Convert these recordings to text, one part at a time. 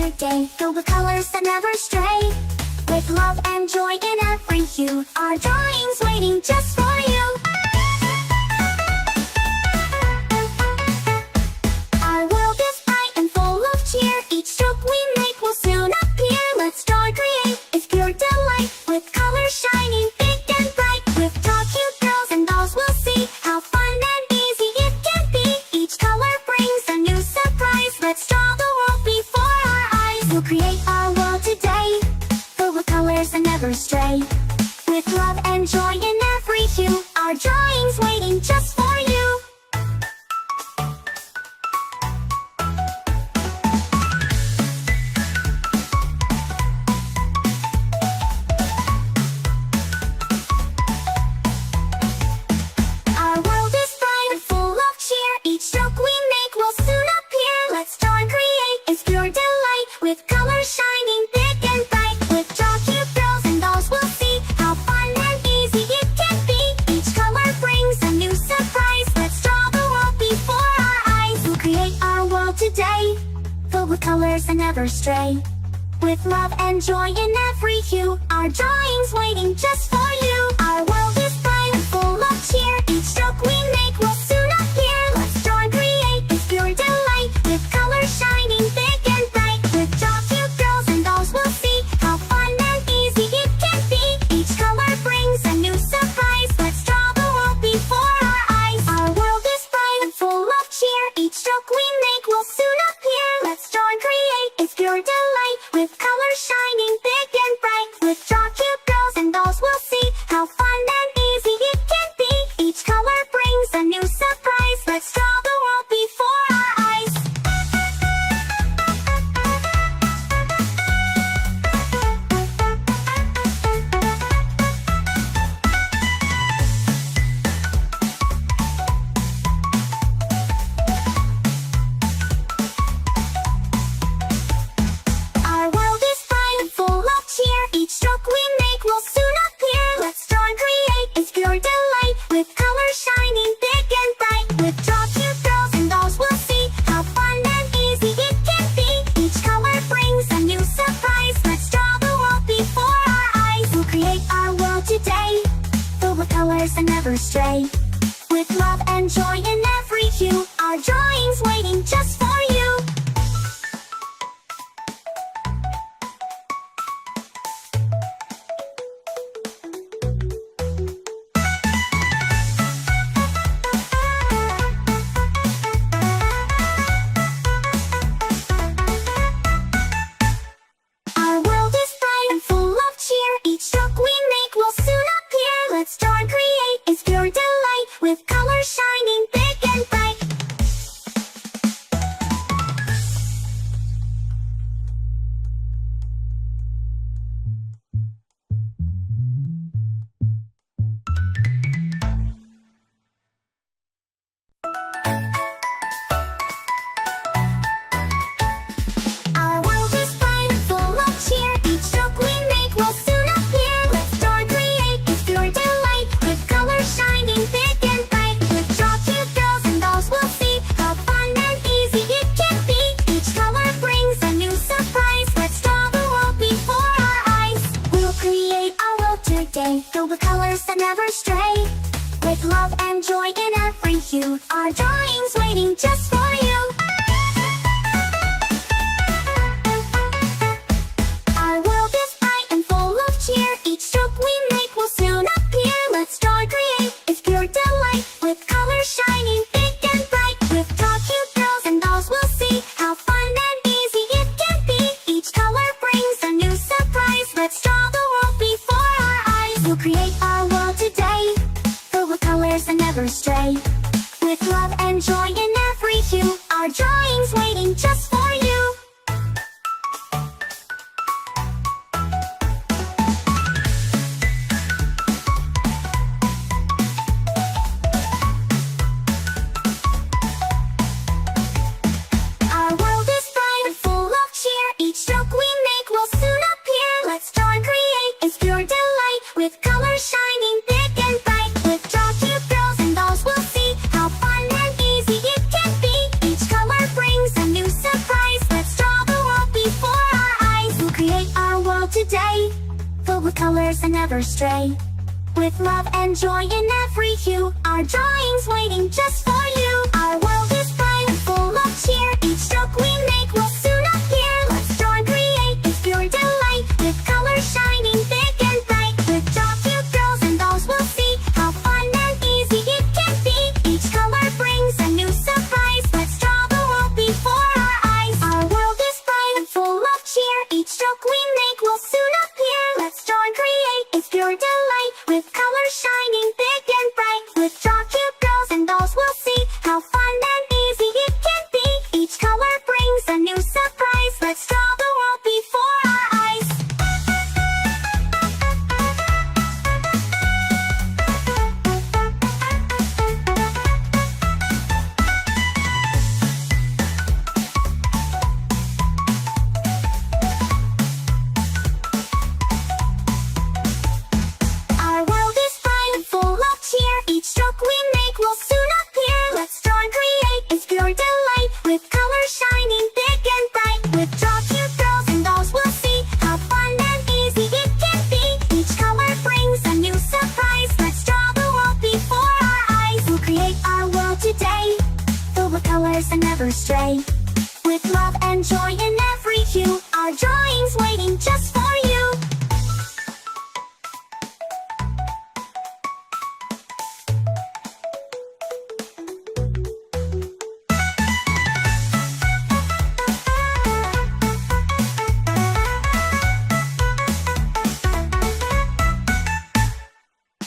your day, filled with colors that never stray. With love and joy in every hue, our drawings waiting just for you. Our world is bright and full of cheer, each stroke we make will soon appear. Let's draw and create, it's pure delight, with colors shining big and bright. With draw cute girls and dolls we'll see how fun and easy it can be. Each color brings a new surprise, let's draw the world before our eyes. We'll create our world today, filled with colors that never stray. With love and joy in every hue, our drawings waiting just for you. Our world is bright and full of cheer, each stroke we make will soon appear. Let's draw and create, it's pure delight, with colors shining big and bright. With draw cute girls and dolls we'll see how fun and easy it can be. Each color brings a new surprise, let's draw the world before our eyes. We'll create our world today, filled with colors that never stray. With love and joy in every hue, our drawings waiting just for you. Our world is bright and full of cheer, each stroke we make will soon appear. Let's draw and create, it's pure delight, with colors shining big and bright. With draw cute girls and dolls we'll see how fun and easy it can be. Each color brings a new surprise, let's draw the world before our eyes. Our world is bright and full of cheer, each stroke we make will soon appear. Let's draw and create, it's pure delight, with colors shining big and bright. With draw cute girls and dolls we'll see how fun and easy it can be. Each color brings a new surprise, let's draw the world before our eyes. with colors and never stray. With love and joy in every hue, our drawing's waiting just for you. Our world is bright and full of cheer. Each stroke we make will soon appear. Let's draw and create, it's pure delight. With colors shining big and bright. With draw cute girls and dolls we'll see how fun and easy it can be. Each color brings a new surprise. Let's draw the world before our eyes. Our world is bright and full of cheer. Each stroke we make will soon appear. Let's draw and create, it's pure delight. With colors shining big and bright. With draw cute girls and dolls we'll see how fun and easy it can be. Each color brings a new surprise. Let's draw the world before our eyes. Our world is bright and full of cheer. Each stroke we make will soon appear. Let's draw and create, it's pure delight. With colors shining big and bright. With draw cute girls and dolls we'll see how fun and easy it can be. Each color brings a new surprise. Let's draw the world before our eyes. We'll create our world today, filled with colors and never stray. With love and joy in every hue, our drawing's waiting just for you.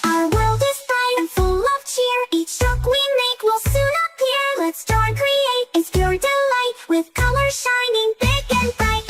Our world is bright and full of cheer. Each stroke we make will soon appear. Let's draw and create, it's pure delight. With colors shining big and bright.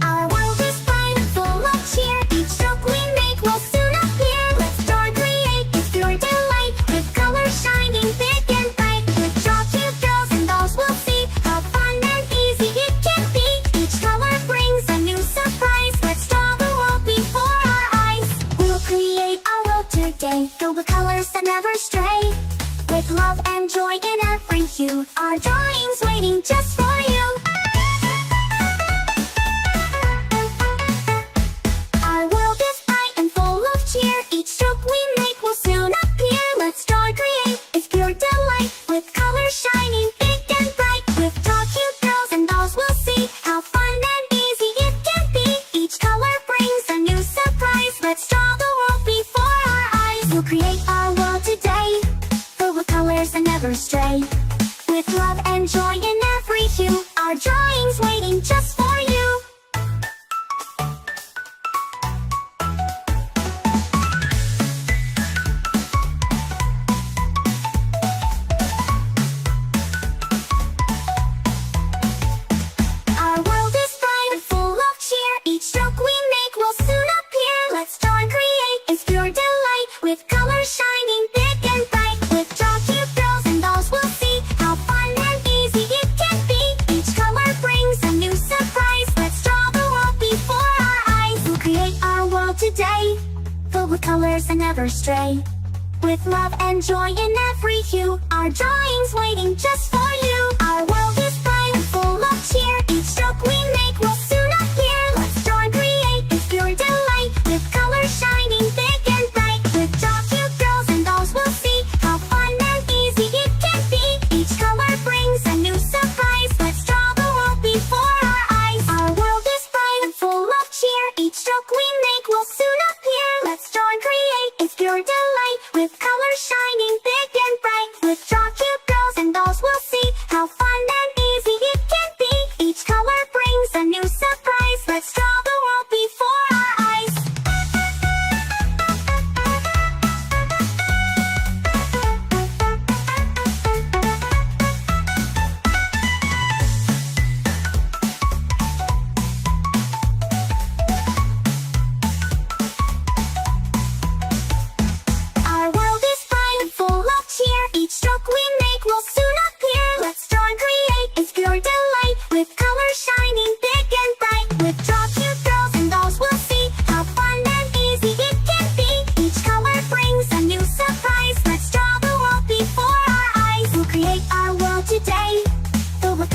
Our world is bright and full of cheer. Each stroke we make will soon appear. Let's draw and create, it's pure delight. With colors shining big and bright. With draw cute girls and dolls we'll see how fun and easy it can be. Each color brings a new surprise. Let's draw the world before our eyes. We'll create our world today, filled with colors that never stray. With love and joy in every hue, our drawing's waiting just for you. Our world is bright and full of cheer. Each stroke we make will soon appear. Let's draw and create, it's pure delight. With colors shining big and bright. With draw cute girls and dolls we'll see how fun and easy it can be. Each color brings a new surprise. Let's draw the world before our eyes. We'll create our world today, filled with colors and never stray. With love and joy in every hue, our drawing's waiting just for you. Our world is bright and full of cheer. Each stroke we make will soon appear. Let's draw and create, it's pure delight. With colors shining big and bright. With draw cute girls and dolls we'll see how fun and easy it can be. Each color brings a new surprise. Let's draw the world before our eyes. We'll create our world today, filled with colors that never stray. With love and joy in every hue, our drawing's waiting just for you. Our world is bright and full of cheer. Each stroke we make will soon appear. Let's draw and create, it's pure delight. With colors shining big and bright. With draw cute girls and dolls we'll see how fun and easy it can be. Each color brings a new surprise. Let's draw the world before our eyes. Our world is bright and full of cheer. Each stroke we make will soon appear. Let's draw and create, it's pure delight. With colors shining big and bright. With draw cute girls and dolls we'll see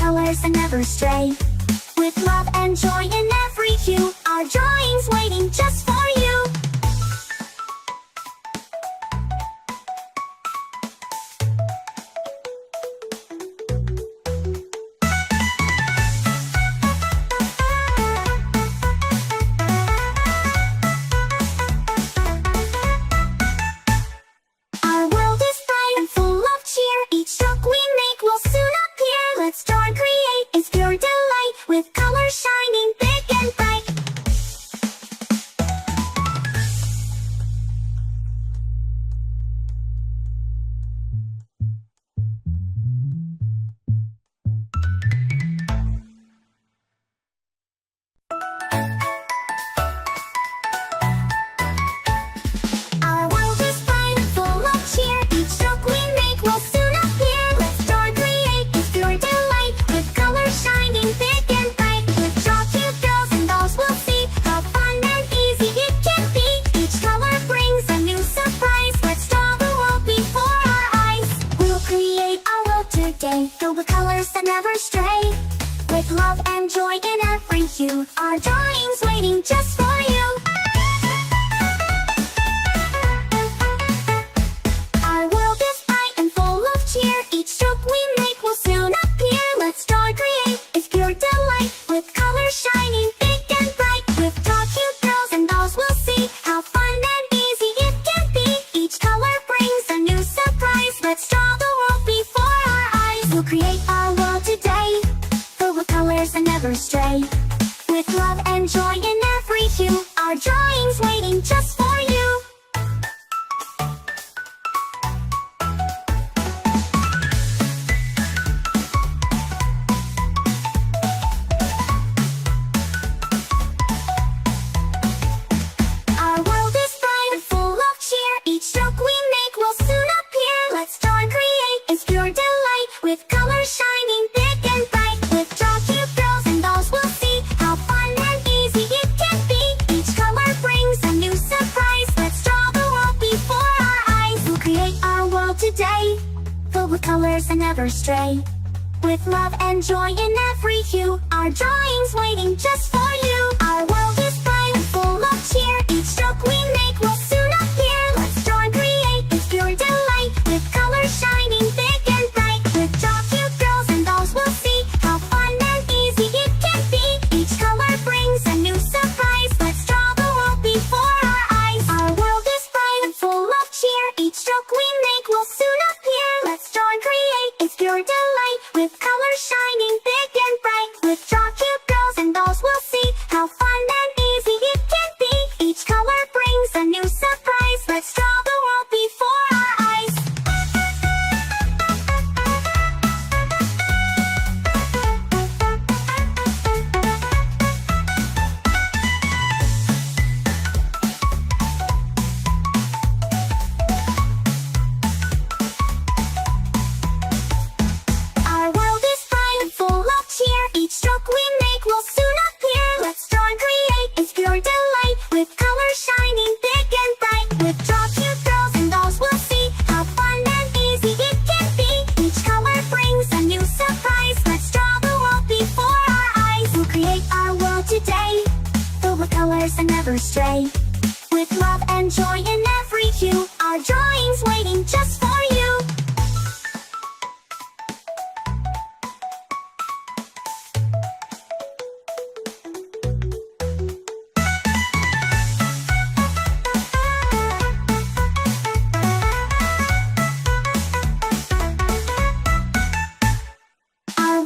colors and never stray. With love and joy in every hue, our drawings waiting just for you. Our world is bright and full of cheer. Each stroke we make will soon appear. Let's draw and create, it's pure delight, with colors shining big and bright. Our world is bright and full of cheer. Each stroke we make will soon appear. Let's draw and create, it's pure delight, with colors shining big and bright. With draw cute girls and dolls we'll see how fun and easy it can be. Each color brings a new surprise. Let's draw the world before our eyes. We'll create our world today, filled with colors that never stray. With love and joy in every hue, our drawings waiting just for you. Our world is bright and full of cheer. Each stroke we make will soon appear. Let's draw and create, it's pure delight, with colors shining big and bright. With draw cute girls and dolls we'll see how fun and easy it can be. Each color brings a new surprise. Let's draw the world before our eyes. We'll create our world today, filled with colors and never stray. With love and joy in every hue, our drawings waiting just for you. Our world is bright and full of cheer. Each stroke we make will soon appear. Let's draw and create, it's pure delight, with colors shining big and bright. With draw cute girls and dolls we'll see how fun and easy it can be. Each color brings a new surprise. Let's draw the world before our eyes. We'll create our world today, filled with colors and never stray. With love and joy in every hue, our drawings waiting just for you. Our world is bright and full of cheer. Each stroke we make will soon appear. Let's draw and create, it's pure delight, with colors shining big and bright. With draw cute girls and dolls we'll see how fun and easy it can be. Each color brings a new surprise. Let's draw the world before our eyes. Our world is bright and full of cheer. Each stroke we make will soon appear. Let's draw and create, it's pure delight, with colors shining big and bright. With draw cute girls and dolls we'll see how fun and easy it can be. Each color brings a new surprise. Let's draw the world before our eyes. Our world is bright and full of cheer. Each stroke we make will soon appear. Let's draw and create, it's pure delight, with colors shining big and bright. With draw cute girls and dolls we'll see how fun and easy it can be. Each color brings a new surprise. Let's draw the world before our eyes. We'll create our world today, filled with colors and never stray. With love and joy in every hue, our drawings waiting just for you. Our